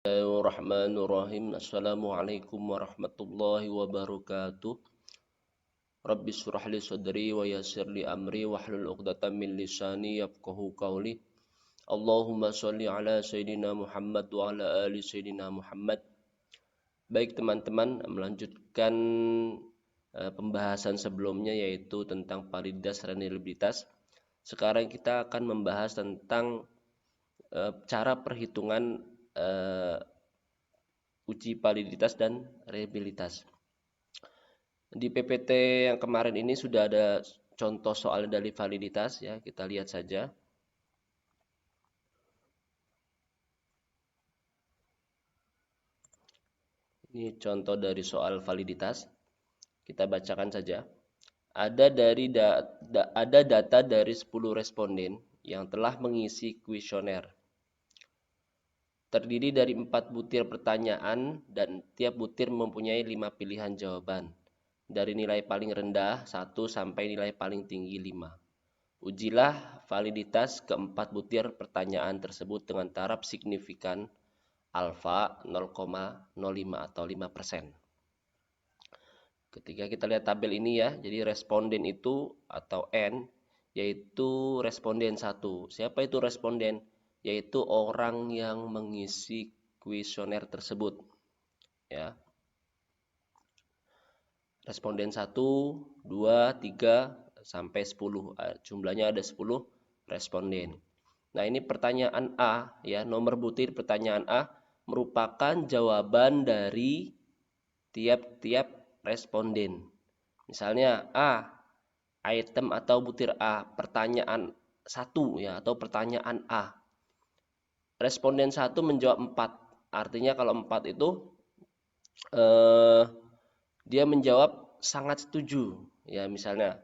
Bismillahirrahmanirrahim. Assalamualaikum warahmatullahi wabarakatuh. Rabbi shrah li sadri wa yassir li amri wahlul 'uqdatam min lisani yafqahu qawli. Allahumma shalli ala sayidina Muhammad wa ala ali sayidina Muhammad. Baik teman-teman, melanjutkan pembahasan sebelumnya yaitu tentang validitas reliabilitas. Sekarang kita akan membahas tentang cara perhitungan uji validitas dan reliabilitas. Di PPT yang kemarin ini sudah ada contoh soal dari validitas ya, kita lihat saja. Ini contoh dari soal validitas. Kita bacakan saja. Ada data dari 10 responden yang telah mengisi kuesioner. Terdiri dari 4 butir pertanyaan dan tiap butir mempunyai 5 pilihan jawaban. Dari nilai paling rendah 1 sampai nilai paling tinggi 5. Ujilah validitas keempat butir pertanyaan tersebut dengan taraf signifikan alfa 0,05 atau 5%. Ketika kita lihat tabel ini ya, jadi responden itu atau N yaitu responden 1. Siapa itu responden? Yaitu orang yang mengisi kuesioner tersebut. Ya. Responden 1, 2, 3 sampai 10. Jumlahnya ada 10 responden. Nah, ini pertanyaan A ya, nomor butir pertanyaan A merupakan jawaban dari tiap-tiap responden. Misalnya A, item atau butir A, pertanyaan 1 ya atau pertanyaan A. Responden 1 menjawab 4. Artinya kalau 4 itu dia menjawab sangat setuju. Ya, misalnya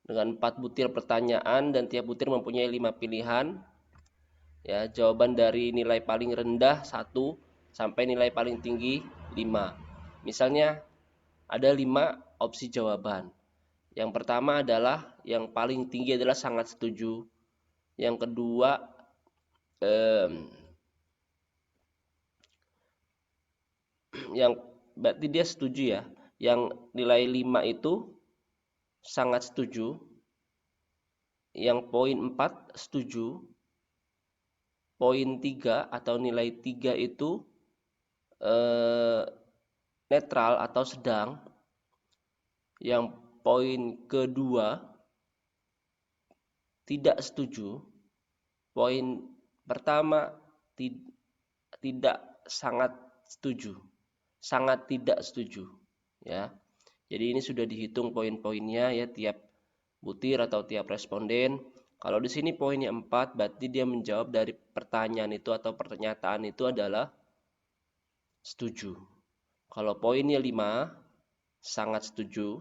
dengan 4 butir pertanyaan dan tiap butir mempunyai 5 pilihan. Ya, jawaban dari nilai paling rendah 1 sampai nilai paling tinggi 5. Misalnya ada 5 opsi jawaban. Yang pertama adalah yang paling tinggi adalah sangat setuju. Yang kedua yang berarti dia setuju ya. Yang nilai 5 itu sangat setuju. Yang poin 4 setuju. Poin 3 atau nilai 3 itu netral atau sedang. Yang poin kedua tidak setuju. Poin pertama tidak sangat setuju. Sangat tidak setuju ya. Jadi ini sudah dihitung poin-poinnya ya tiap butir atau tiap responden. Kalau di sini poinnya 4 berarti dia menjawab dari pertanyaan itu atau pernyataan itu adalah setuju. Kalau poinnya 5 sangat setuju.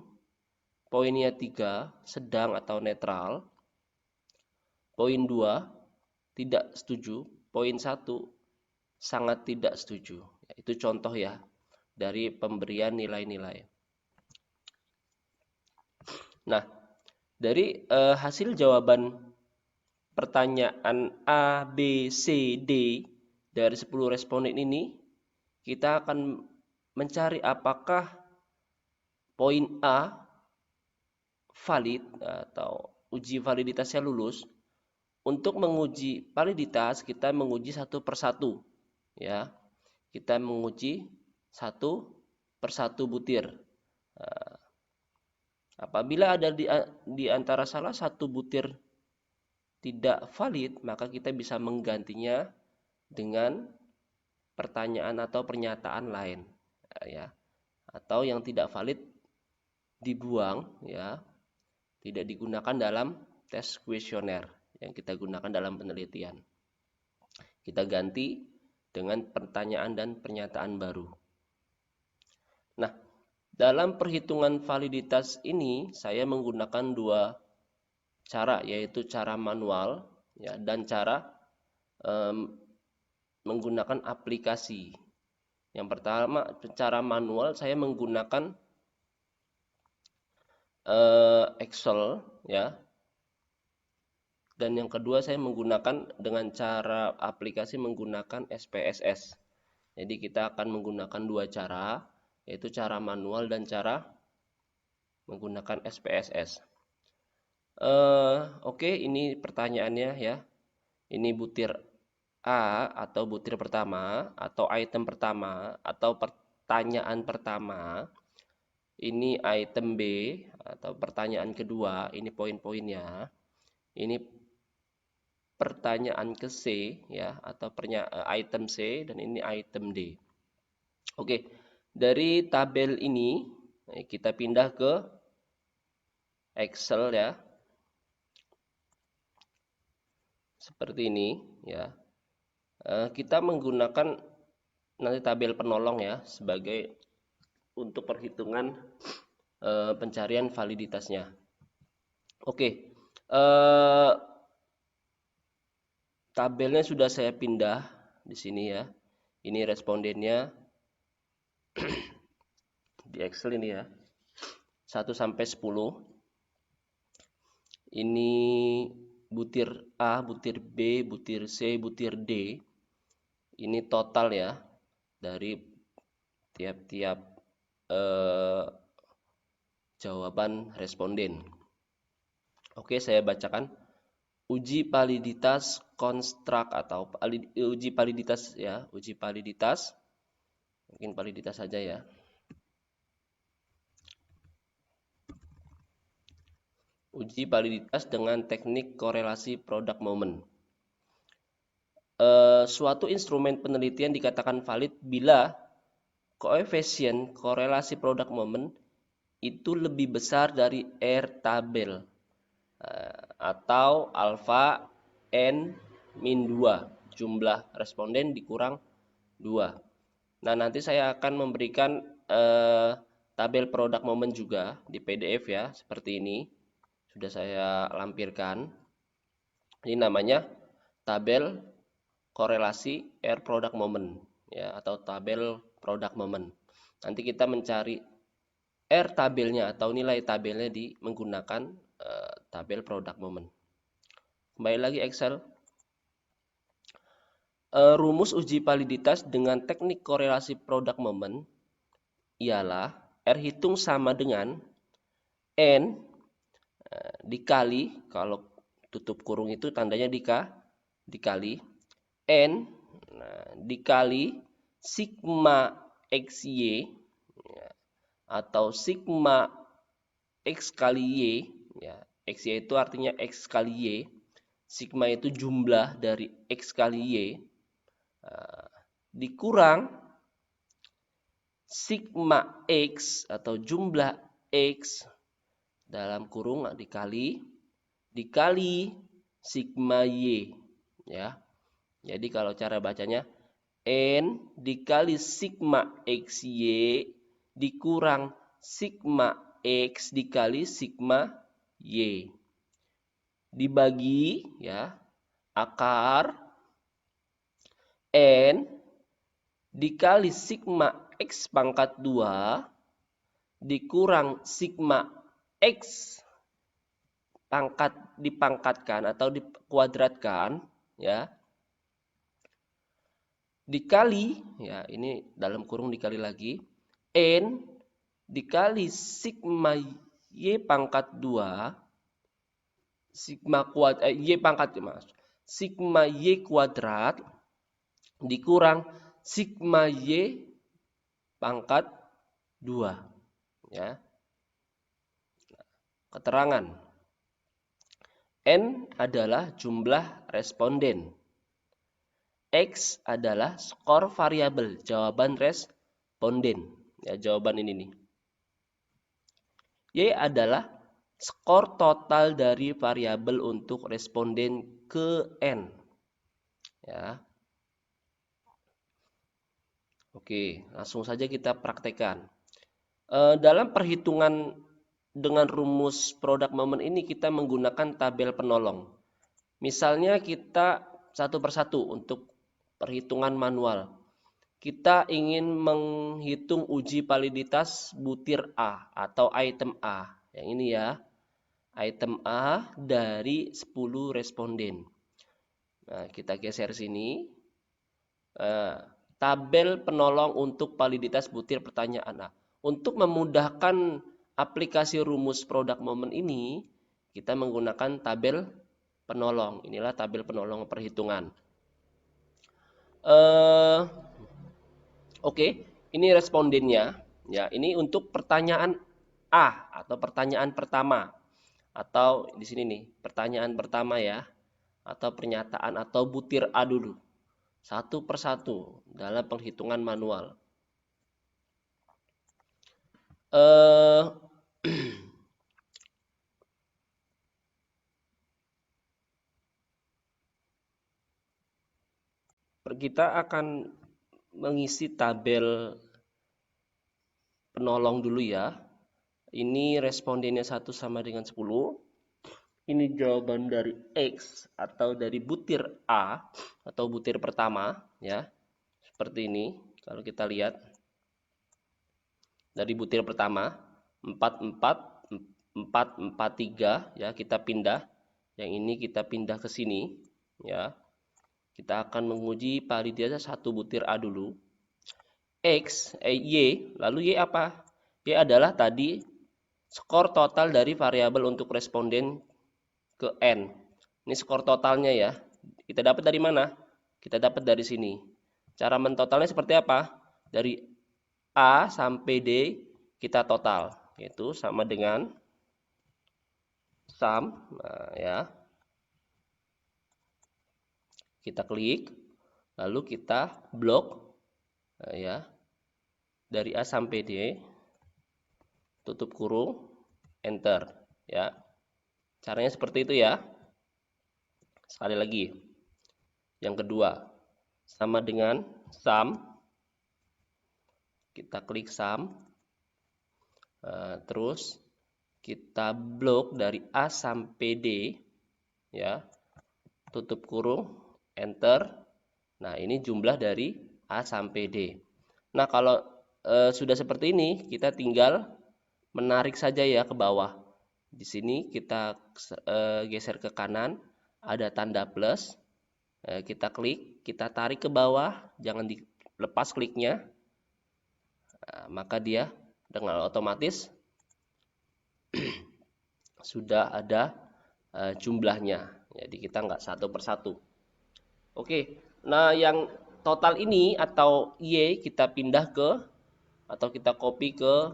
Poinnya 3 sedang atau netral. Poin 2 tidak setuju. Poin 1 sangat tidak setuju. Itu contoh ya dari pemberian nilai-nilai. Nah, dari hasil jawaban pertanyaan A, B, C, D dari 10 responden ini, kita akan mencari apakah poin A valid atau uji validitasnya lulus. Untuk menguji validitas, kita menguji satu persatu. Ya, kita menguji satu persatu butir. Apabila ada di antara salah satu butir tidak valid, maka kita bisa menggantinya dengan pertanyaan atau pernyataan lain, ya. Atau yang tidak valid dibuang, ya, tidak digunakan dalam tes kuesioner yang kita gunakan dalam penelitian. Kita ganti dengan pertanyaan dan pernyataan baru. Nah, dalam perhitungan validitas ini saya menggunakan dua cara, yaitu cara manual ya, dan cara menggunakan aplikasi. Yang pertama, cara manual saya menggunakan Excel ya. Dan yang kedua saya menggunakan dengan cara aplikasi menggunakan SPSS. Jadi kita akan menggunakan dua cara, yaitu cara manual dan cara menggunakan SPSS. Oke, ini pertanyaannya ya. Ini butir A atau butir pertama atau item pertama atau pertanyaan pertama. Ini item B atau pertanyaan kedua, ini poin-poinnya. Ini pertanyaan ke C ya atau item C dan ini item D. Oke, dari tabel ini kita pindah ke Excel ya. Seperti ini ya. Kita menggunakan nanti tabel penolong ya sebagai untuk perhitungan pencarian validitasnya. Oke, tabelnya sudah saya pindah di sini ya. Ini respondennya di Excel ini ya. 1 sampai 10. Ini butir A, butir B, butir C, butir D. Ini total ya dari tiap-tiap jawaban responden. Oke, saya bacakan. Uji validitas konstruk atau uji validitas ya, uji validitas. Mungkin validitas saja ya. Uji validitas dengan teknik korelasi product moment. Suatu instrumen penelitian dikatakan valid bila koefisien korelasi product moment itu lebih besar dari R tabel atau alfa n min 2, jumlah responden dikurang 2. Nah, nanti saya akan memberikan tabel product moment juga di PDF ya, seperti ini. Sudah saya lampirkan. Ini namanya tabel korelasi R product moment ya, atau tabel product moment. Nanti kita mencari R tabelnya atau nilai tabelnya menggunakan tabel product moment. Kembali lagi Excel. Rumus uji validitas dengan teknik korelasi product moment ialah R hitung sama dengan N dikali, kalau tutup kurung itu tandanya dikali N dikali sigma XY ya, atau sigma X kali Y ya. XY itu artinya X kali Y. Sigma itu jumlah dari X kali Y dikurang sigma X atau jumlah X dalam kurung dikali sigma Y ya. Jadi kalau cara bacanya N dikali sigma XY dikurang sigma X dikali sigma Y dibagi ya akar N dikali sigma X pangkat 2 dikurang sigma X dipangkatkan atau dikuadratkan ya dikali ya, ini dalam kurung dikali lagi N dikali sigma Y pangkat 2 Y pangkat sigma Y kuadrat dikurang sigma Y pangkat 2 ya. Keterangan N adalah jumlah responden. X adalah skor variabel jawaban responden. Ya, jawaban ini nih. Y adalah skor total dari variabel untuk responden ke N. Ya. Oke, langsung saja kita praktekkan. Dalam perhitungan dengan rumus product moment ini kita menggunakan tabel penolong. Misalnya kita satu persatu untuk perhitungan manual. Kita ingin menghitung uji validitas butir A atau item A. Yang ini ya. Item A dari 10 responden. Nah, kita geser sini. tabel penolong untuk validitas butir pertanyaan. Nah, untuk memudahkan aplikasi rumus product moment ini, kita menggunakan tabel penolong. Inilah tabel penolong perhitungan. Oke, ini respondennya. Ya, ini untuk pertanyaan A atau pertanyaan pertama. Atau di sini nih, pertanyaan pertama ya. Atau pernyataan atau butir A dulu. Satu persatu dalam penghitungan manual. Kita akan mengisi tabel penolong dulu ya. Ini respondennya 1 sama dengan 10. Ini jawaban dari X atau dari butir A atau butir pertama ya. Seperti ini kalau kita lihat. Dari butir pertama 443 ya, kita pindah. Yang ini kita pindah ke sini ya. Kita akan menguji validitas satu butir A dulu. Y, lalu Y apa? Y adalah tadi skor total dari variabel untuk responden ke N. Ini skor totalnya ya. Kita dapat dari mana? Kita dapat dari sini. Cara mentotalnya seperti apa? Dari A sampai D kita total. Yaitu sama dengan sum. Nah, ya. Kita klik. Lalu kita blok. Nah, ya. Dari A sampai D. Tutup kurung. Enter. Ya. Caranya seperti itu ya. Sekali lagi. Yang kedua, sama dengan sum. Kita klik sum. Terus kita blok dari A sampai D. Ya. Tutup kurung. Enter. Nah, ini jumlah dari A sampai D. Nah, kalau sudah seperti ini, kita tinggal menarik saja ya ke bawah. Di sini kita geser ke kanan, ada tanda plus. Kita klik, kita tarik ke bawah, jangan dilepas kliknya. Nah, maka dia dengan otomatis sudah ada jumlahnya. Jadi kita nggak satu persatu. Oke, nah yang total ini atau Y kita pindah ke atau kita copy ke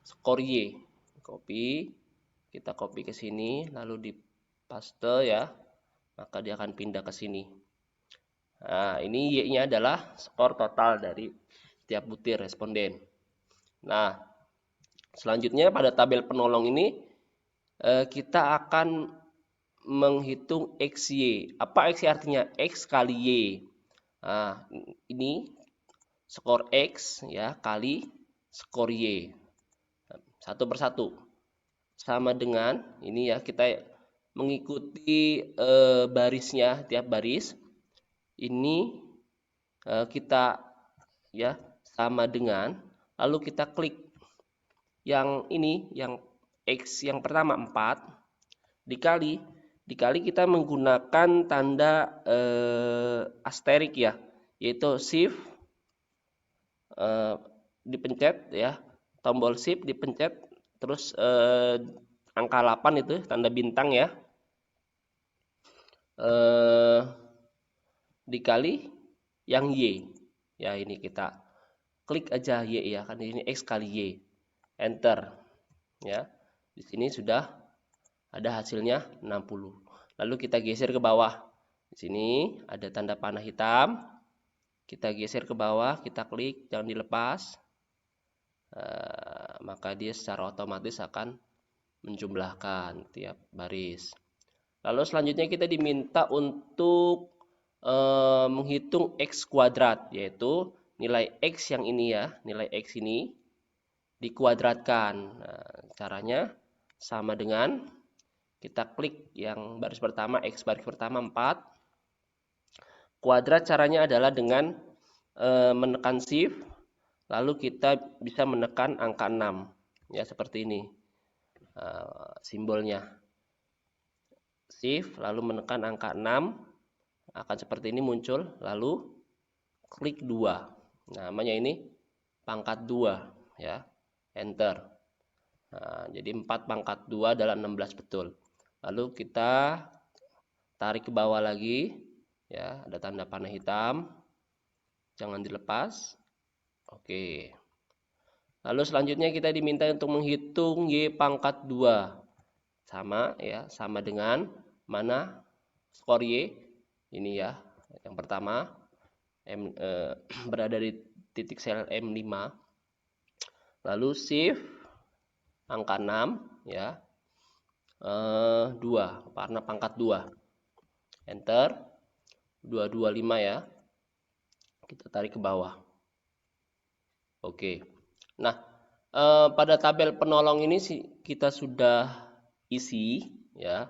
skor Y. Kita copy ke sini, lalu di paste ya, maka dia akan pindah ke sini. Nah, ini Y-nya adalah skor total dari tiap butir responden. Nah, selanjutnya pada tabel penolong ini kita akan menghitung XY. Apa XY artinya? X kali Y. Nah, ini skor X ya kali skor Y. Satu persatu. Sama dengan ini ya, kita mengikuti barisnya, tiap baris. Ini kita ya sama dengan, lalu kita klik yang ini, yang X yang pertama 4 dikali kita menggunakan tanda asterik ya, yaitu shift dipencet ya, tombol shift dipencet, terus angka 8 itu tanda bintang ya, dikali yang Y ya, ini kita klik aja Y ya, kan ini X kali Y, enter ya. Di sini sudah ada hasilnya 60. Lalu kita geser ke bawah. Di sini ada tanda panah hitam. Kita geser ke bawah, kita klik, jangan dilepas. Maka dia secara otomatis akan menjumlahkan tiap baris. Lalu selanjutnya kita diminta untuk menghitung X kuadrat, yaitu nilai X yang ini ya, nilai X ini dikuadratkan. Nah, caranya sama dengan kita klik yang baris pertama, X baris pertama 4. Kuadrat caranya adalah dengan menekan shift, lalu kita bisa menekan angka 6. Ya, seperti ini simbolnya. Shift, lalu menekan angka 6. Akan seperti ini muncul, lalu klik 2. Namanya ini pangkat 2 ya. Enter. Nah, jadi 4 pangkat 2 adalah 16 betul. Lalu kita tarik ke bawah lagi ya, ada tanda panah hitam. Jangan dilepas. Oke. Lalu selanjutnya kita diminta untuk menghitung Y pangkat 2. Sama ya, sama dengan mana skor Y ini ya. Yang pertama berada di titik sel M5. Lalu shift angka 6 ya. 2 karena pangkat 2. Enter. 225 ya. Kita tarik ke bawah. Oke. Nah, pada tabel penolong ini kita sudah isi ya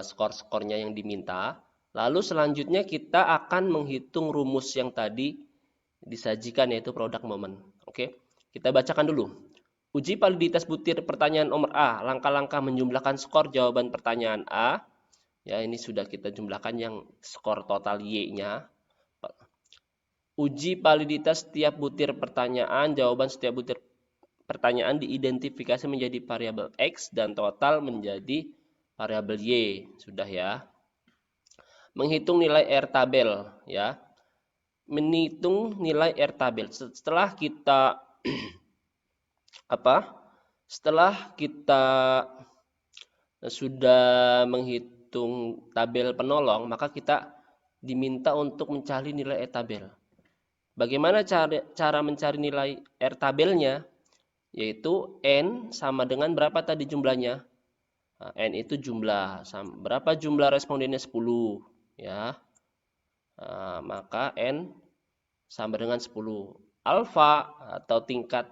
skor-skornya yang diminta. Lalu selanjutnya kita akan menghitung rumus yang tadi disajikan, yaitu product moment. Oke, kita bacakan dulu. Uji validitas butir pertanyaan nomor A. Langkah-langkah menjumlahkan skor jawaban pertanyaan A. Ya, ini sudah kita jumlahkan yang skor total Y-nya. Uji validitas setiap butir pertanyaan. Jawaban setiap butir pertanyaan diidentifikasi menjadi variabel X dan total menjadi variabel Y. Sudah ya. Menghitung nilai R tabel ya. Menghitung nilai R tabel. Setelah kita Setelah kita sudah menghitung tabel penolong, maka kita diminta untuk mencari nilai R tabel. Bagaimana cara mencari nilai R tabelnya? Yaitu N sama dengan berapa tadi jumlahnya? Nah, N itu jumlah. Berapa jumlah respondennya? 10. Ya. Nah, maka N sama dengan 10. Alfa atau tingkat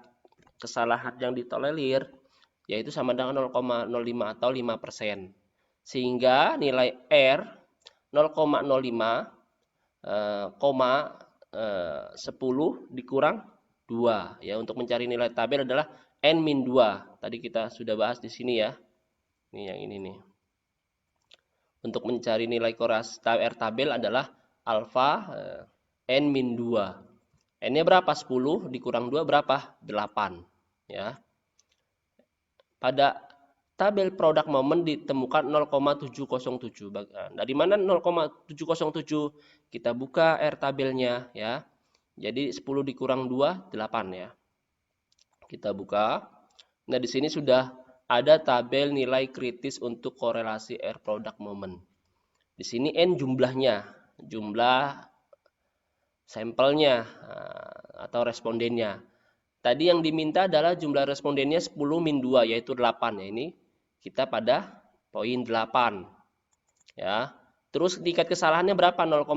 kesalahan yang ditolerir yaitu sama dengan 0,05 atau 5%. Sehingga nilai R 0,05 10 dikurang 2 ya. Untuk mencari nilai tabel adalah N-2. Tadi kita sudah bahas di sini ya. Ini yang ini nih. Untuk mencari nilai korelasi R tabel adalah alfa N-2. N-nya berapa? 10 dikurang 2 berapa? 8 ya. Pada tabel product moment ditemukan 0,707. Dari mana 0,707? Kita buka R tabelnya ya. Jadi 10 dikurang 2 8 ya. Kita buka. Nah, di sini sudah ada tabel nilai kritis untuk korelasi R product moment. Di sini N jumlahnya, jumlah sampelnya atau respondennya. Tadi yang diminta adalah jumlah respondennya 10 min 2 yaitu 8 ya. Ini kita pada poin 8 ya. Terus tingkat kesalahannya berapa? 0,05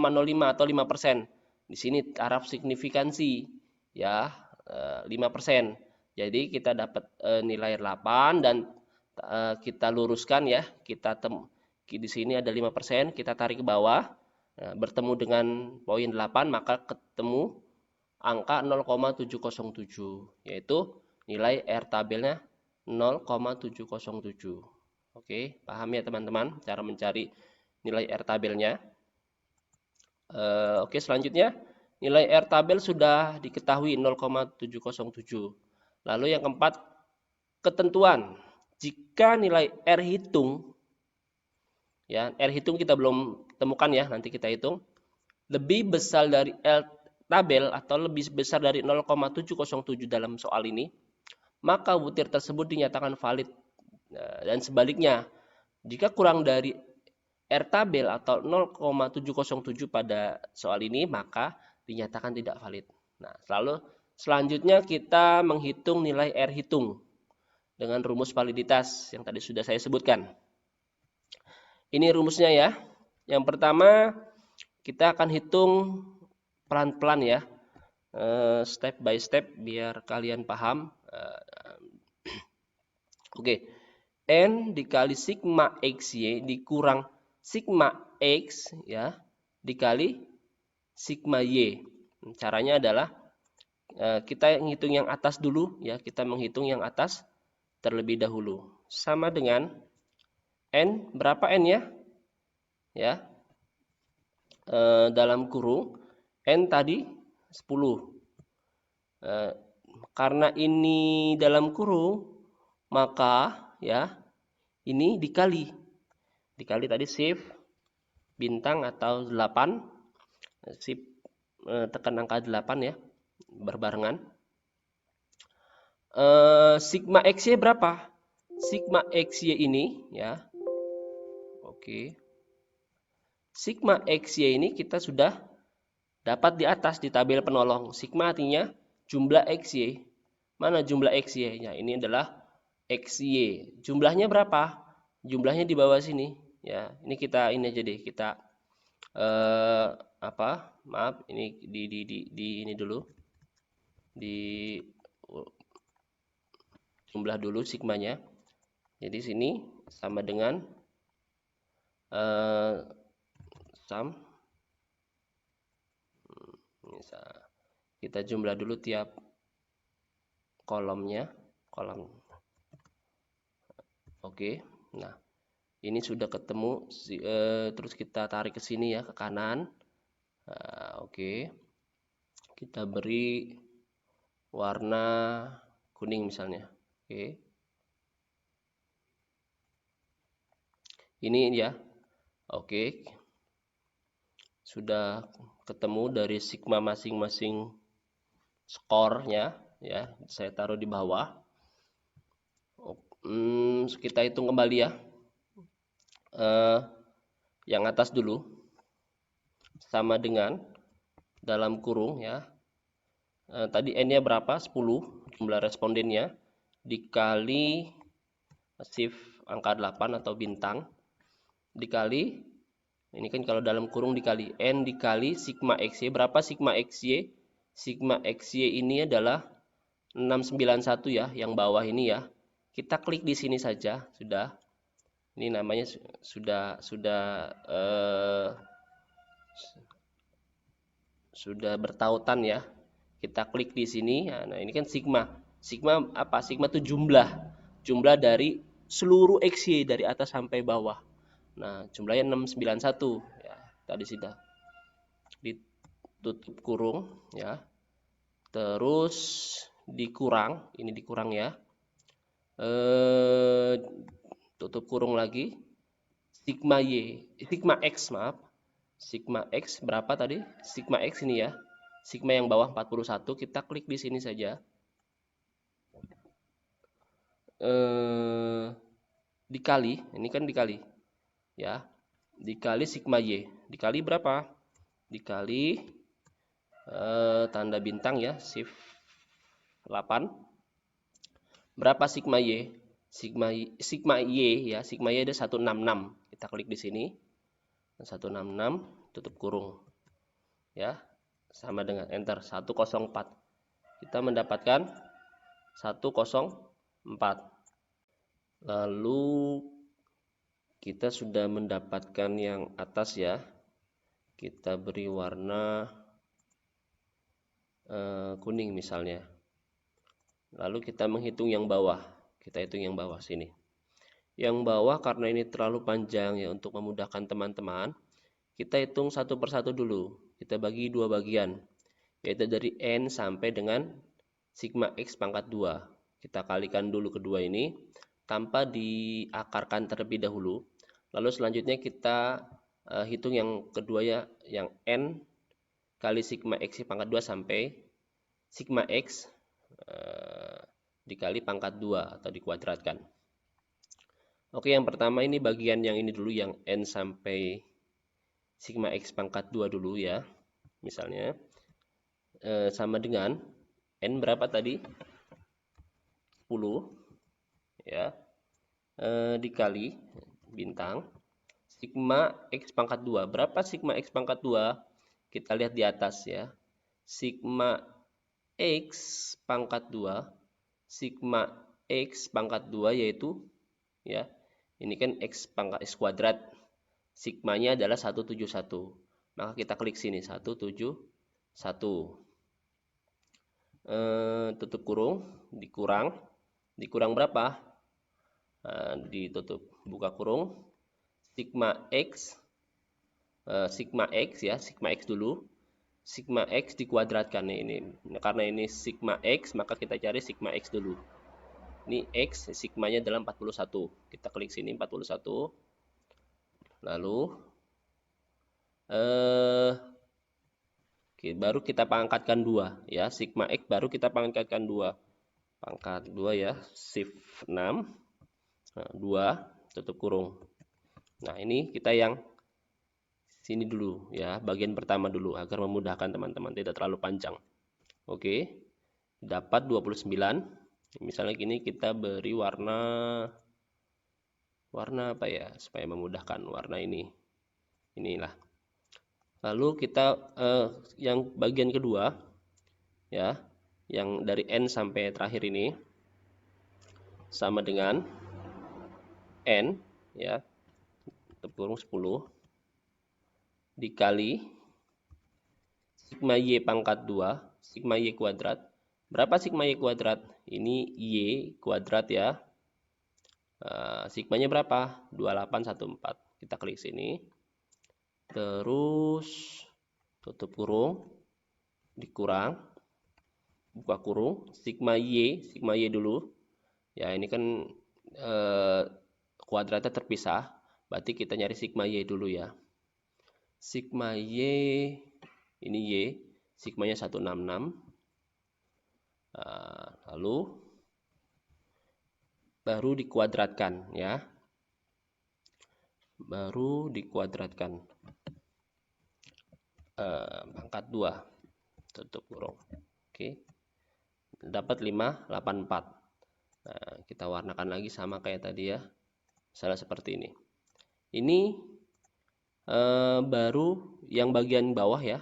atau 5%. Di sini taraf signifikansi ya 5%. Jadi kita dapat nilai 8 dan kita luruskan ya. Di sini ada 5%, kita tarik ke bawah. Bertemu dengan poin 8 maka ketemu angka 0,707 yaitu nilai R tabelnya 0,707. Oke, paham ya teman-teman cara mencari nilai R tabelnya. Oke, selanjutnya nilai R tabel sudah diketahui 0,707. Lalu yang keempat, ketentuan. Jika nilai R hitung ya, R hitung kita belum temukan ya, nanti kita hitung lebih besar dari R tabel atau lebih besar dari 0,707 dalam soal ini, maka butir tersebut dinyatakan valid. Dan sebaliknya, jika kurang dari R tabel atau 0,707 pada soal ini, maka dinyatakan tidak valid. Nah, selanjutnya kita menghitung nilai R hitung dengan rumus validitas yang tadi sudah saya sebutkan. Ini rumusnya ya. Yang pertama, kita akan hitung pelan-pelan ya, step by step biar kalian paham. Oke, N dikali sigma XY dikurang sigma X ya dikali sigma Y. Caranya adalah kita menghitung yang atas dulu ya, kita menghitung yang atas terlebih dahulu. Sama dengan N, berapa N ya? Ya, dalam kurung N tadi 10. Karena ini dalam kurung, maka ya ini dikali tadi shift bintang atau 8, shift tekan angka 8 ya, berbarengan. Sigma XY berapa? Sigma XY ini ya. Oke. Sigma XY ini kita sudah dapat di atas di tabel penolong. Sigma artinya jumlah XY. Mana jumlah XY-nya? Ini adalah XY. Jumlahnya berapa? Jumlahnya di bawah sini ya. Ini kita ini aja deh, kita maaf, ini di ini dulu. Di jumlah dulu sigmanya. Jadi sini sama dengan sum. Kita jumlah dulu tiap kolomnya, Oke. Nah, ini sudah ketemu, terus kita tarik ke sini ya, ke kanan. Oke. Kita beri warna kuning misalnya. Oke. Ini ya. Oke. Sudah ketemu dari sigma masing-masing skornya ya. Saya taruh di bawah. Kita hitung kembali ya. Yang atas dulu sama dengan dalam kurung ya. Tadi N-nya berapa? 10 jumlah respondennya dikali shift angka 8 atau bintang dikali, ini kan kalau dalam kurung dikali N dikali sigma XY. Berapa sigma XY? Sigma XY ini adalah 691 ya, yang bawah ini ya. Kita klik di sini saja sudah. Ini namanya sudah bertautan ya. Kita klik di sini. Nah, ini kan sigma. Sigma apa? Sigma itu jumlah dari seluruh XY dari atas sampai bawah. Nah, jumlahnya 691 ya. Tadi sudah ditutup kurung ya. Terus dikurang, ini dikurang ya. Tutup kurung lagi. Sigma X, maaf. Sigma X berapa tadi? Sigma X ini ya. Sigma yang bawah 41, kita klik di sini saja. Dikali, ini kan dikali ya, dikali sigma Y, dikali berapa? Dikali tanda bintang ya, shift 8. Berapa sigma Y? Sigma Y ya, sigma Y ada 166. Kita klik di sini. 166 tutup kurung. Ya. Sama dengan enter 104. Kita mendapatkan 104. Lalu kita sudah mendapatkan yang atas ya. Kita beri warna kuning misalnya. Lalu kita menghitung yang bawah. Kita hitung yang bawah sini. Yang bawah karena ini terlalu panjang ya untuk memudahkan teman-teman, kita hitung satu persatu dulu. Kita bagi dua bagian, yaitu dari N sampai dengan sigma X pangkat 2. Kita kalikan dulu kedua ini tanpa diakarkan terlebih dahulu. Lalu selanjutnya kita hitung yang kedua ya, yang N kali sigma X pangkat 2 sampai sigma X dikali pangkat 2 atau dikuadratkan. Oke, yang pertama ini bagian yang ini dulu, yang N sampai sigma X pangkat 2 dulu ya. Misalnya sama dengan N berapa tadi? 10 ya, dikali bintang sigma X pangkat 2. Berapa sigma X pangkat 2? Kita lihat di atas ya. Sigma X pangkat 2, sigma X pangkat 2 yaitu ya, ini kan X pangkat X kuadrat, sigmanya adalah 171. Maka kita klik sini 171. Tutup kurung, dikurang berapa? Ditutup, buka kurung, sigma X ya, sigma X dulu sigma X dikuadratkan. Ini karena ini sigma X, maka kita cari sigma X dulu. Ini X, sigmanya adalah 41. Kita klik sini 41. Lalu baru kita pangkatkan 2 ya. Sigma X baru kita pangkatkan 2. Pangkat 2 ya, shift 6. Nah, 2 tutup kurung. Nah, ini kita yang sini dulu ya, bagian pertama dulu agar memudahkan teman-teman, tidak terlalu panjang. Oke. Dapat 29. Misalnya gini, kita beri warna apa ya supaya memudahkan, warna ini. Inilah. Lalu kita yang bagian kedua ya, yang dari N sampai terakhir ini sama dengan N ya, tutup kurung 10 dikali sigma Y pangkat 2, sigma Y kuadrat. Berapa sigma Y kuadrat? Ini Y kuadrat ya. Sigmanya berapa? 2814. Kita klik sini. Terus tutup kurung, dikurang, buka kurung, sigma Y dulu. Ya, ini kan kuadratnya terpisah. Berarti kita nyari sigma Y dulu ya. Sigma Y, ini Y, sigmanya 166. Lalu baru dikuadratkan ya. Baru dikuadratkan. Pangkat 2. Tutup kurung. Oke. Dapat 584. Nah, kita warnakan lagi sama kayak tadi ya. Misalnya seperti ini. Ini baru yang bagian bawah ya,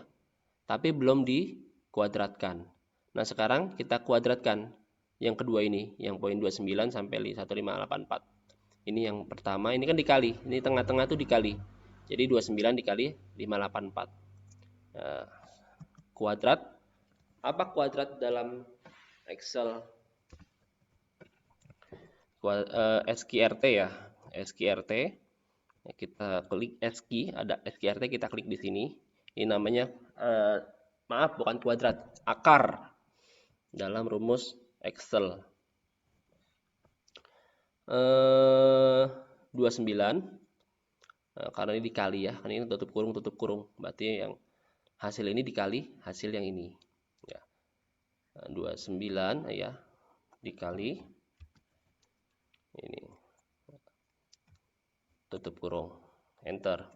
tapi belum dikuadratkan. Nah, sekarang kita kuadratkan yang kedua ini, yang poin 29 sampai 1584. Ini yang pertama, ini kan dikali, ini tengah-tengah tuh dikali. Jadi 29 dikali 584. Kuadrat, apa kuadrat dalam Excel? SQRT ya, SQRT. Kita klik SQ, ada SQRT, kita klik di sini. Ini namanya maaf, bukan kuadrat, akar dalam rumus Excel. 29 karena ini dikali ya, karena ini tutup kurung, berarti yang hasil ini dikali hasil yang ini ya. 29 ya dikali ini, tutup kurung, enter,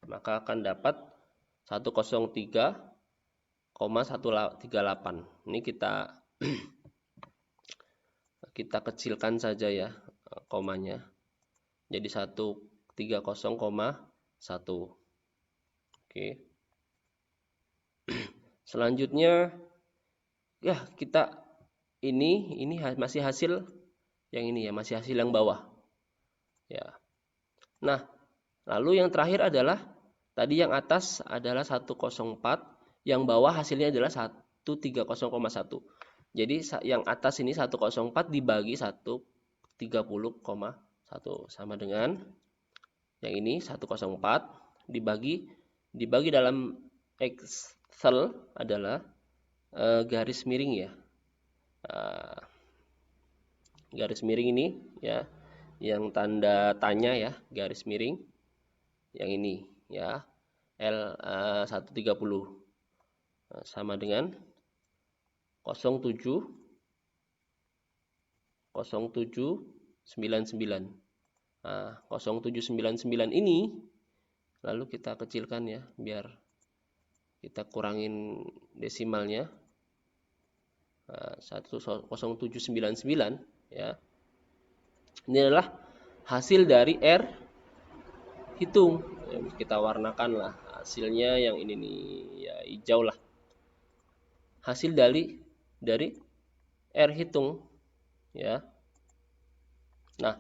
maka akan dapat 103,138. Ini kita kecilkan saja ya komanya, jadi 130,1. Oke. Selanjutnya ya, kita ini masih hasil yang ini ya, masih hasil yang bawah ya. Nah, lalu yang terakhir adalah tadi yang atas adalah 104, yang bawah hasilnya adalah 130,1. Jadi yang atas ini 104 dibagi 130,1 sama dengan yang ini 104 dibagi dalam Excel adalah garis miring ya. Garis miring ini ya, yang tanda tanya ya, garis miring yang ini ya, L130 sama dengan 0799. Nah, 0799 ini lalu kita kecilkan ya, biar kita kurangin desimalnya. 0799 ya. Ini adalah hasil dari R hitung. Kita warnakan lah hasilnya yang ini nih ya, hijau lah. Hasil dari R hitung ya. Nah,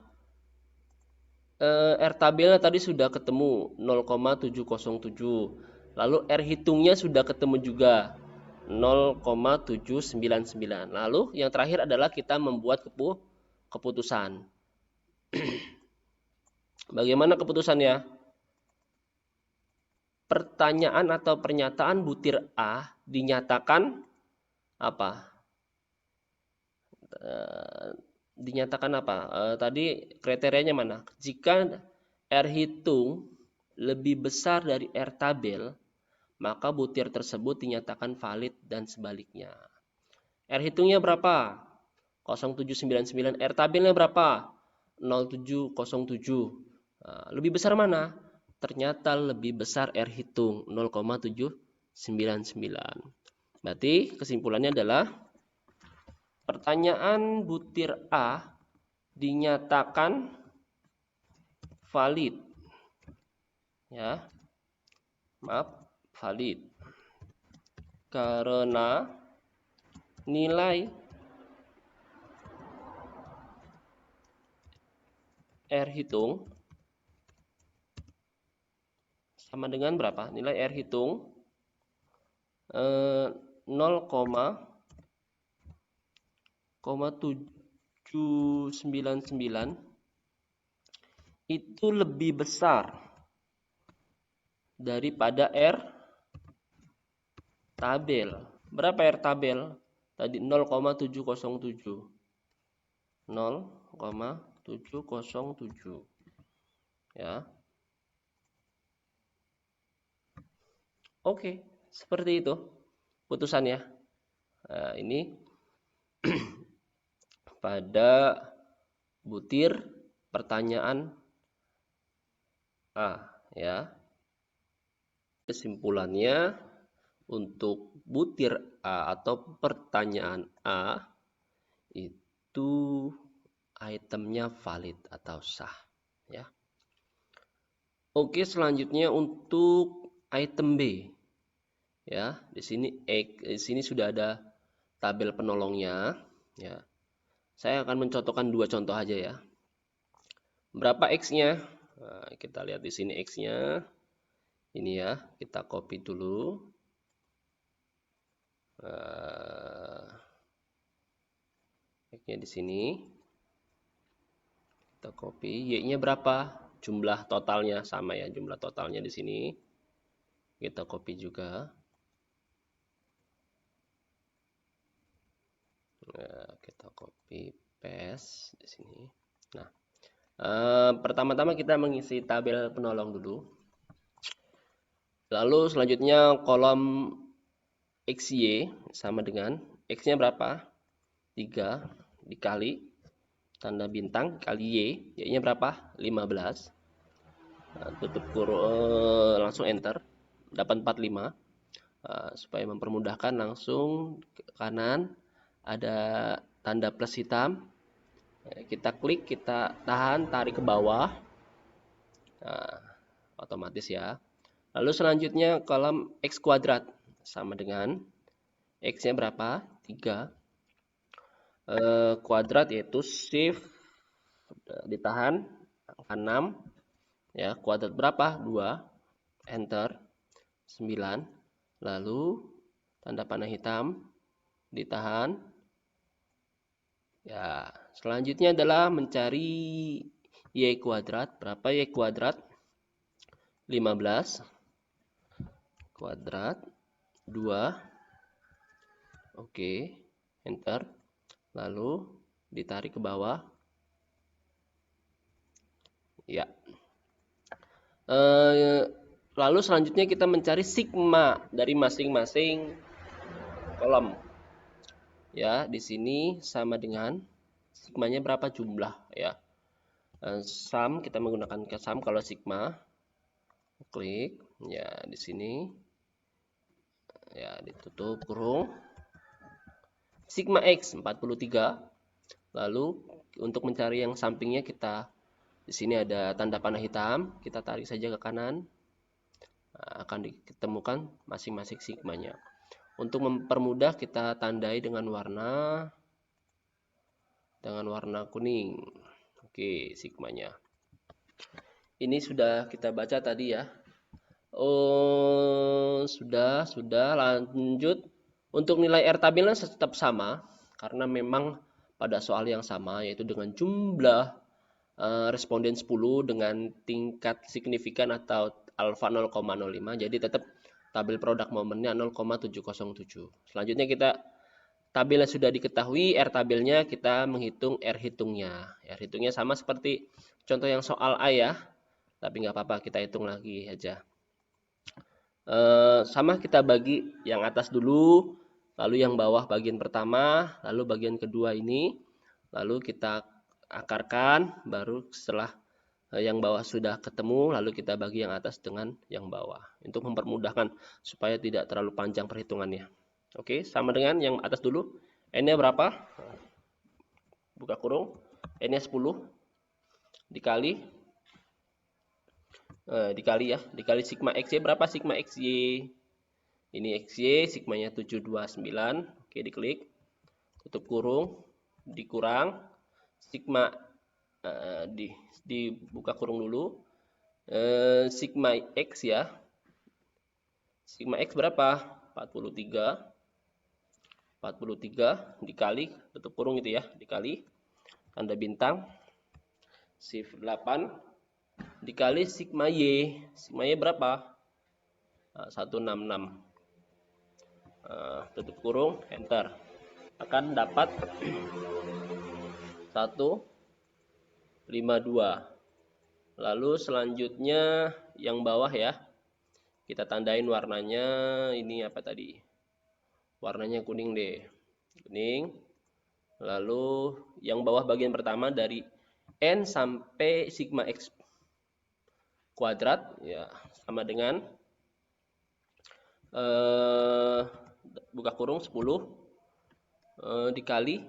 R tabelnya tadi sudah ketemu 0,707. Lalu R hitungnya sudah ketemu juga 0,799. Lalu yang terakhir adalah kita membuat keputusan. Bagaimana keputusannya? pertanyaan atau pernyataan butir A dinyatakan apa? Dinyatakan apa? Tadi kriterianya mana? Jika R hitung lebih besar dari R tabel, maka butir tersebut dinyatakan valid dan sebaliknya. R hitungnya berapa? 0799. R tabelnya berapa? 0707. Lebih besar mana? Ternyata lebih besar R hitung 0,799. Berarti kesimpulannya adalah pertanyaan butir A dinyatakan valid. Ya. Maaf, valid. Karena nilai R hitung sama dengan berapa? Nilai R hitung 0,799 itu lebih besar daripada R tabel. Berapa R tabel? Tadi 0,707. 0,707. Ya. Oke, seperti itu putusannya. Nah, ini pada butir pertanyaan A, ya. Kesimpulannya untuk butir A atau pertanyaan A itu itemnya valid atau sah, ya. Oke, selanjutnya untuk item B. Ya, di sini sudah ada tabel penolongnya, ya. Saya akan mencontohkan dua contoh aja ya. Berapa X-nya? Nah, kita lihat di sini X-nya. Ini ya, kita copy dulu. X-nya di sini. Kita copy. Y-nya berapa? Jumlah totalnya sama ya, jumlah totalnya di sini. Kita copy juga. Nah, kita copy paste di sini. Nah, pertama-tama kita mengisi tabel penolong dulu. Lalu selanjutnya kolom XY sama dengan X-nya berapa? 3 dikali tanda bintang kali Y-nya berapa? 15. Nah, tutup kurung, langsung enter. Dapat 45. Supaya mempermudahkan langsung ke kanan ada tanda plus hitam. Kita klik, kita tahan, tarik ke bawah. Nah, otomatis ya. Lalu selanjutnya kolom X kuadrat sama dengan X-nya berapa? 3. Kuadrat yaitu shift ditahan angka 6 ya. Kuadrat berapa? 2. Enter 9. Lalu tanda panah hitam ditahan. Ya, selanjutnya adalah mencari Y kuadrat. Berapa Y kuadrat? 15 kuadrat 2. Oke, enter. Lalu ditarik ke bawah. Ya. Lalu selanjutnya kita mencari sigma dari masing-masing kolom. Ya, di sini sama dengan sigmanya berapa jumlah ya. Sum kita menggunakan sum kalau sigma. Klik ya di sini. Ya, ditutup kurung. Sigma X 43. Lalu untuk mencari yang sampingnya kita di sini ada tanda panah hitam, kita tarik saja ke kanan. Nah, akan ditemukan masing-masing sigmanya. Untuk mempermudah kita tandai dengan warna kuning. Oke, sigmanya. Ini sudah kita baca tadi ya. Oh, sudah lanjut. Untuk nilai R tabelnya tetap sama karena memang pada soal yang sama yaitu dengan jumlah responden 10 dengan tingkat signifikan atau alfa 0,05, jadi tetap tabel produk momennya 0,707. Selanjutnya kita tabelnya sudah diketahui, R tabelnya kita menghitung R hitungnya. R hitungnya sama seperti contoh yang soal A ya, tapi nggak apa-apa, kita hitung lagi aja. Sama kita bagi yang atas dulu, lalu yang bawah bagian pertama, lalu bagian kedua ini, lalu kita akarkan, baru setelah yang bawah sudah ketemu, lalu kita bagi yang atas dengan yang bawah. Untuk mempermudahkan supaya tidak terlalu panjang perhitungannya. Oke, sama dengan yang atas dulu. N-nya berapa? Buka kurung. N-nya 10 dikali dikali sigma XY berapa? Sigma XY ini XY, sigmanya 729. Oke, diklik, tutup kurung, dikurang sigma dibuka kurung dulu, sigma X ya, sigma X berapa? 43 dikali, tutup kurung itu ya, dikali tanda bintang shift 8 dikali sigma Y. Sigma Y berapa? 166. Tutup kurung, enter. Akan dapat 152. Lalu selanjutnya yang bawah ya. Kita tandain warnanya, ini apa tadi? Warnanya kuning deh. Kuning. Lalu yang bawah bagian pertama dari N sampai sigma X kuadrat ya sama dengan buka kurung 10 dikali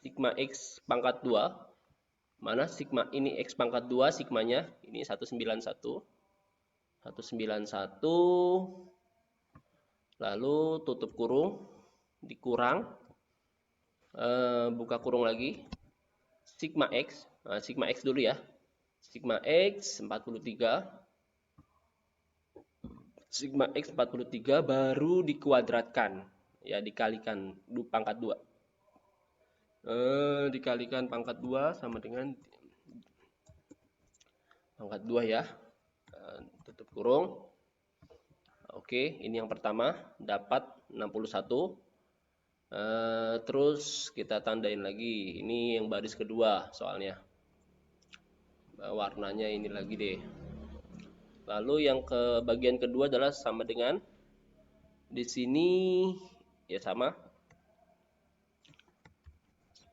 sigma X pangkat 2. Mana sigma ini X pangkat 2, sigmanya ini 191. Lalu tutup kurung, dikurang, buka kurung lagi, sigma X. Sigma X dulu ya. Sigma X 43. Sigma X 43 baru dikuadratkan. Ya, dikalikan pangkat 2. Dikalikan pangkat 2 sama dengan pangkat 2 ya. Tutup kurung. Oke, ini yang pertama dapat 61. Terus kita tandain lagi. Ini yang baris kedua soalnya. Warnanya ini lagi deh. Lalu yang ke bagian kedua adalah sama dengan di sini ya sama 10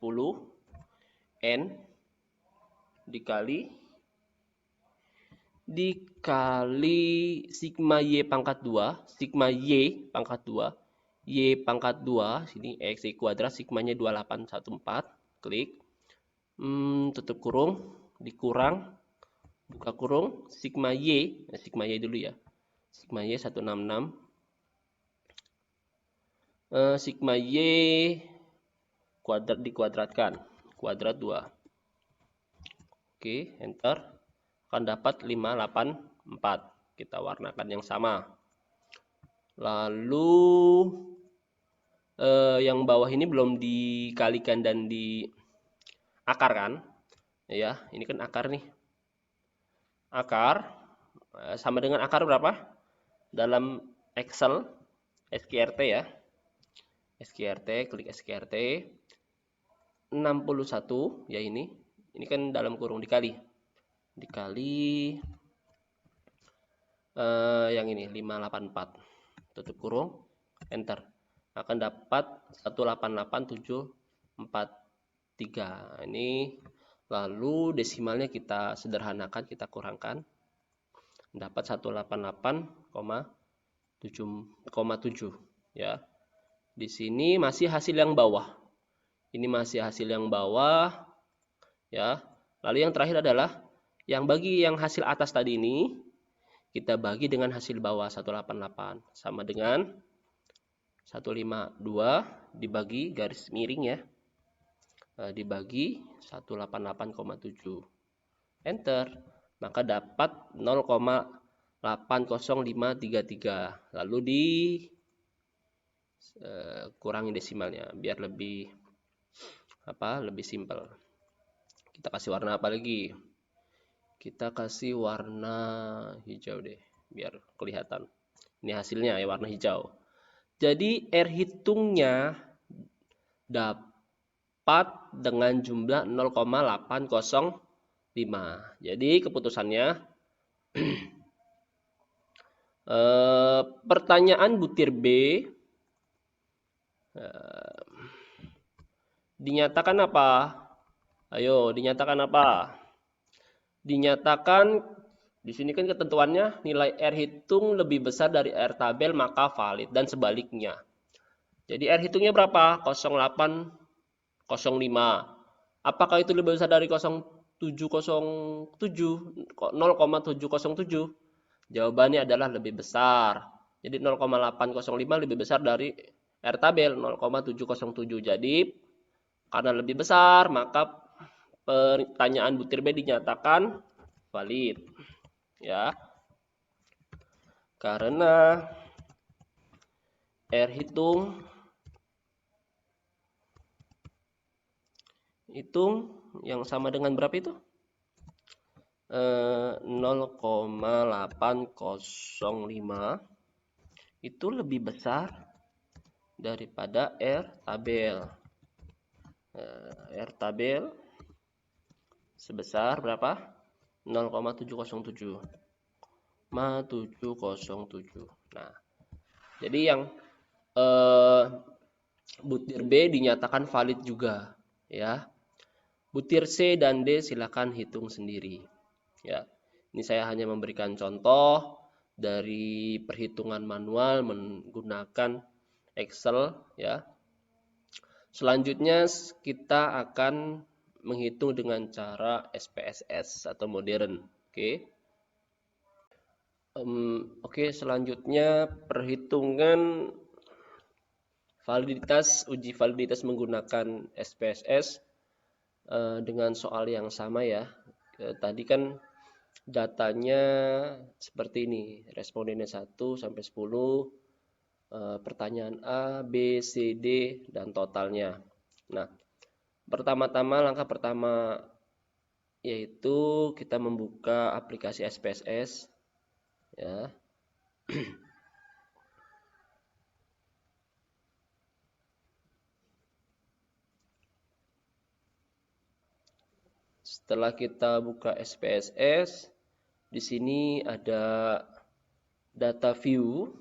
N dikali sigma Y pangkat 2, sigma Y pangkat 2, Y pangkat 2, sini X kuadrat, sigmanya 2814, klik, tutup kurung, dikurang, buka kurung, sigma Y dulu ya, sigma Y 166, sigma Y kuadrat dikuadratkan, kuadrat 2. Oke, enter. Akan dapat 584. Kita warnakan yang sama. Lalu yang bawah ini belum dikalikan dan diakarkan. Ya, ini kan akar nih. Akar sama dengan akar berapa? Dalam Excel SQRT ya. SQRT, klik SQRT. 61 ya ini. Ini kan dalam kurung dikali yang ini 584, tutup kurung, enter. Akan dapat 188743. Ini lalu desimalnya kita sederhanakan, kita kurangkan, dapat 188,7 ya. Di sini masih hasil yang bawah. Ini masih hasil yang bawah ya. Lalu yang terakhir adalah yang bagi yang hasil atas tadi ini kita bagi dengan hasil bawah 188 sama dengan 152 dibagi garis miring ya. Dibagi 188,7. Enter. Maka dapat 0,80533. Lalu di kurangi desimalnya biar lebih lebih simpel. Kita kasih warna apa lagi? Kita kasih warna hijau deh, biar kelihatan. Ini hasilnya ya, warna hijau. Jadi R hitungnya dapat dengan jumlah 0,805. Jadi keputusannya pertanyaan butir B dinyatakan apa? Ayo, dinyatakan apa? Dinyatakan di sini kan ketentuannya nilai R hitung lebih besar dari R tabel maka valid dan sebaliknya. Jadi R hitungnya berapa? 0805. Apakah itu lebih besar dari 0,707? Jawabannya adalah lebih besar. Jadi 0,805 lebih besar dari R tabel 0,707. Jadi karena lebih besar maka pertanyaan butir B dinyatakan valid. Ya. Karena R hitung yang sama dengan berapa itu? 0,805 itu lebih besar daripada R tabel. R tabel sebesar berapa? 0,707. Nah, jadi yang butir B dinyatakan valid juga, ya. Butir C dan D silakan hitung sendiri. Ya, ini saya hanya memberikan contoh dari perhitungan manual menggunakan Excel, ya. Selanjutnya kita akan menghitung dengan cara SPSS atau modern. Oke, selanjutnya perhitungan uji validitas menggunakan SPSS dengan soal yang sama ya. Tadi kan datanya seperti ini, respondennya 1 sampai 10, pertanyaan A, B, C, D, dan totalnya. Nah, langkah pertama yaitu kita membuka aplikasi SPSS, ya. Setelah kita buka SPSS, di sini ada data view,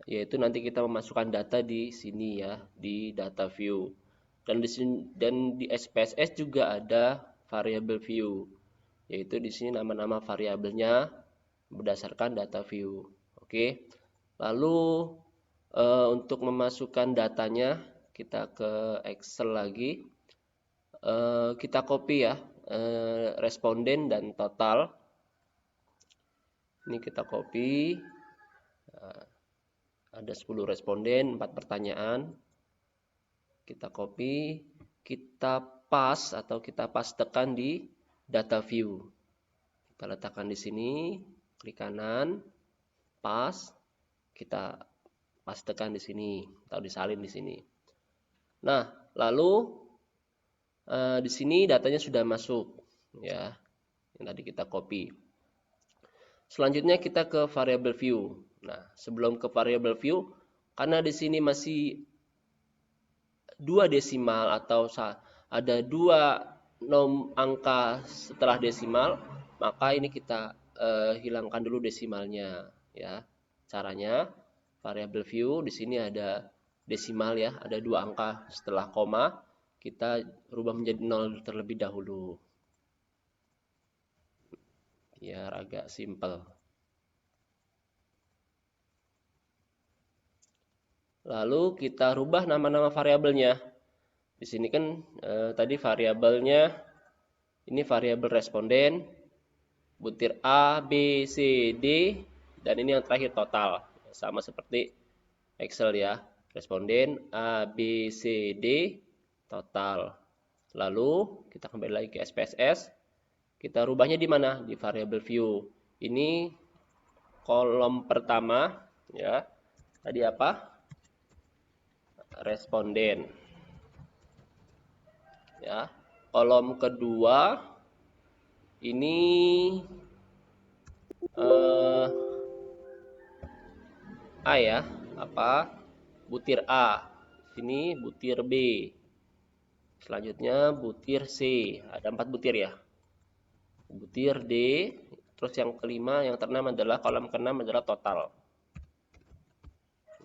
yaitu nanti kita memasukkan data di sini ya, di data view. Dan di SPSS juga ada variable view, yaitu di sini nama-nama variabelnya berdasarkan data view. Oke. Lalu untuk memasukkan datanya kita ke Excel lagi. Kita copy ya, responden dan total. Ini kita copy. Ada 10 responden, 4 pertanyaan. Kita copy, kita pastekan di data view. Kita letakkan di sini, klik kanan, pas, kita pastekan di sini atau disalin di sini. Nah, lalu di sini datanya sudah masuk ya, yang tadi kita copy. Selanjutnya kita ke variable view. Nah, sebelum ke variable view, karena di sini masih 2 desimal atau ada 2 angka setelah desimal, maka ini kita hilangkan dulu desimalnya ya. Caranya variable view di sini ada desimal ya, ada 2 angka setelah koma, kita rubah menjadi 0 terlebih dahulu. Biar agak simple. Lalu kita rubah nama-nama variabelnya. Di sini kan tadi variabelnya ini variabel responden, butir A, B, C, D, dan ini yang terakhir total. Sama seperti Excel ya. Responden A, B, C, D, total. Lalu kita kembali lagi ke SPSS. Kita rubahnya di mana? Di variable view. Ini kolom pertama ya. Tadi apa? Responden. Ya. Kolom kedua Ini A ya, apa? Butir A. Sini butir B. Selanjutnya butir C. Ada 4 butir ya. Butir D. Terus yang kelima, yang keenam adalah kolom keenam adalah total.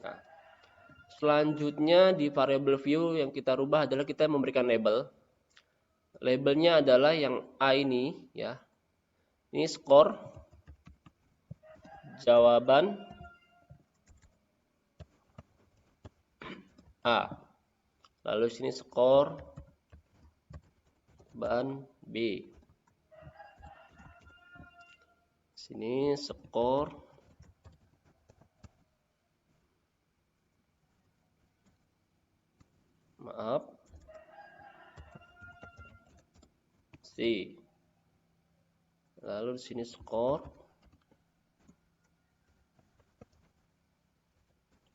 Nah, selanjutnya di variable view yang kita rubah adalah kita memberikan label. Labelnya adalah yang A ini ya. Ini skor jawaban A. Lalu sini skor jawaban B. Sini skor C. Lalu di sini skor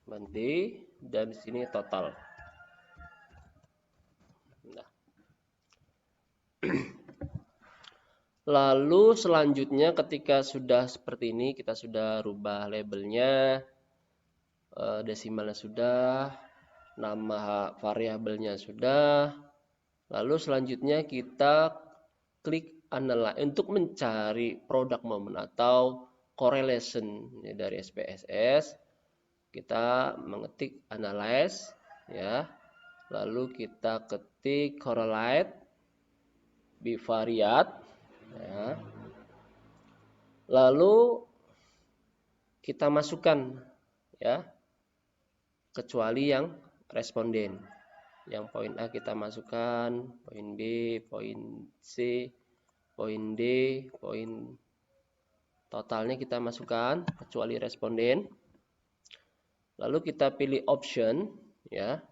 jawaban D dan di sini total. Nah. Lalu selanjutnya ketika sudah seperti ini, kita sudah rubah labelnya, desimalnya sudah, nama variabelnya sudah. Lalu selanjutnya kita klik analyze untuk mencari product moment atau correlation ya, dari SPSS. Kita mengetik analyze ya. Lalu kita ketik correlate bivariate ya. Lalu kita masukkan ya, kecuali yang responden. Yang poin A kita masukkan, poin B, poin C, poin D, poin totalnya kita masukkan kecuali responden. Lalu kita pilih option ya.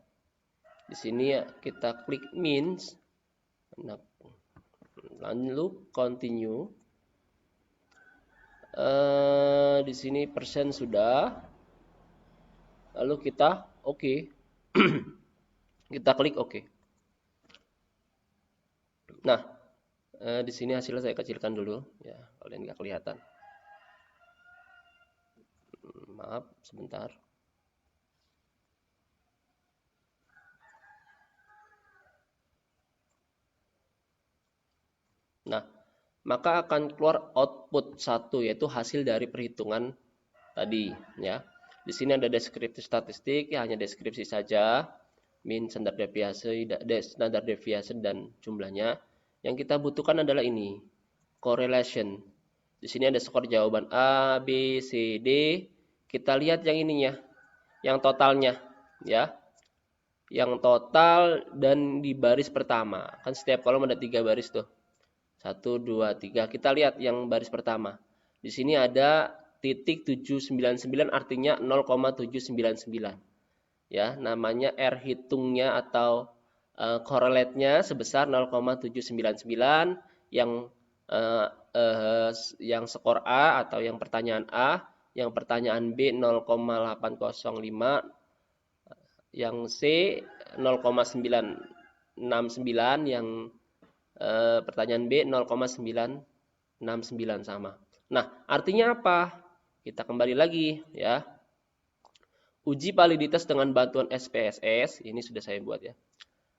Di sini ya, kita klik means. Nah, lalu continue. Di sini persen sudah. Lalu kita oke. Kita klik oke. Nah, di sini hasilnya saya kecilkan dulu ya, kalian nggak kelihatan. Maaf, sebentar. Nah, maka akan keluar output 1 yaitu hasil dari perhitungan tadi ya. Di sini ada deskripsi statistik ya, hanya deskripsi saja, mean, standar deviasi dan jumlahnya. Yang kita butuhkan adalah ini, correlation. Di sini ada skor jawaban A, B, C, D. Kita lihat yang ininya, yang totalnya ya. Yang total dan di baris pertama. Kan setiap kolom ada 3 baris tuh. 1, 2, 3. Kita lihat yang baris pertama. Di sini ada titik 799 artinya 0,799. Ya, namanya R hitungnya atau correlate-nya sebesar 0,799 yang skor A atau yang pertanyaan A, yang pertanyaan B 0,805, yang C 0,969, yang pertanyaan B 0,969 sama. Nah, artinya apa? Kita kembali lagi ya. Uji validitas dengan bantuan SPSS, ini sudah saya buat ya.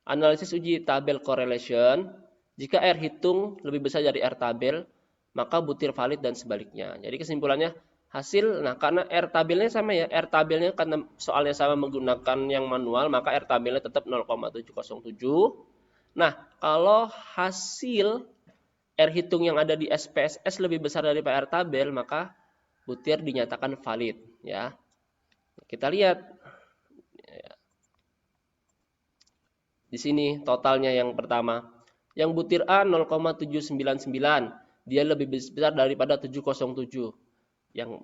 Analisis uji tabel correlation, jika R hitung lebih besar dari R tabel, maka butir valid dan sebaliknya. Jadi kesimpulannya hasil, nah karena R tabelnya sama ya, R tabelnya karena soalnya sama menggunakan yang manual, maka R tabelnya tetap 0,707. Nah, kalau hasil R hitung yang ada di SPSS lebih besar daripada R tabel, maka butir dinyatakan valid ya. Kita lihat di sini totalnya yang pertama. Yang butir A 0,799, dia lebih besar daripada 707. Yang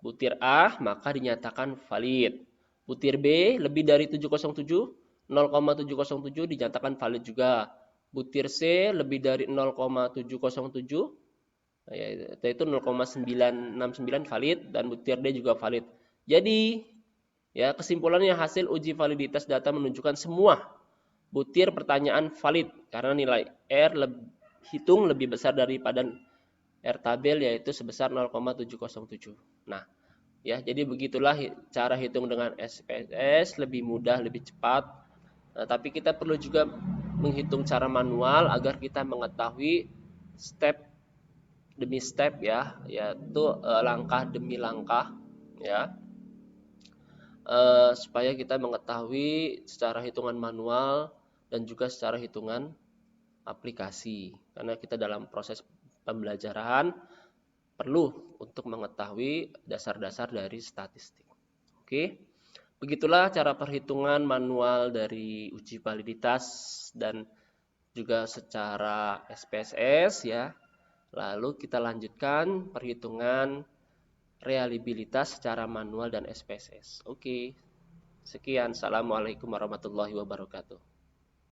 butir A maka dinyatakan valid. Butir B lebih dari 707, 0,707 dinyatakan valid juga. Butir C lebih dari 0,707, yaitu 0,969 valid, dan butir D juga valid. Jadi ya, kesimpulannya hasil uji validitas data menunjukkan semua butir pertanyaan valid karena nilai R hitung lebih besar daripada R tabel, yaitu sebesar 0,707. Nah, ya, jadi begitulah cara hitung dengan SPSS, lebih mudah, lebih cepat. Nah, tapi kita perlu juga menghitung cara manual agar kita mengetahui step demi step, ya, yaitu langkah demi langkah, ya, supaya kita mengetahui secara hitungan manual dan juga secara hitungan aplikasi, karena kita dalam proses pembelajaran perlu untuk mengetahui dasar-dasar dari statistik. Oke, begitulah cara perhitungan manual dari uji validitas dan juga secara SPSS, ya. Lalu kita lanjutkan perhitungan reliabilitas secara manual dan SPSS. Oke, sekian. Assalamualaikum warahmatullahi wabarakatuh.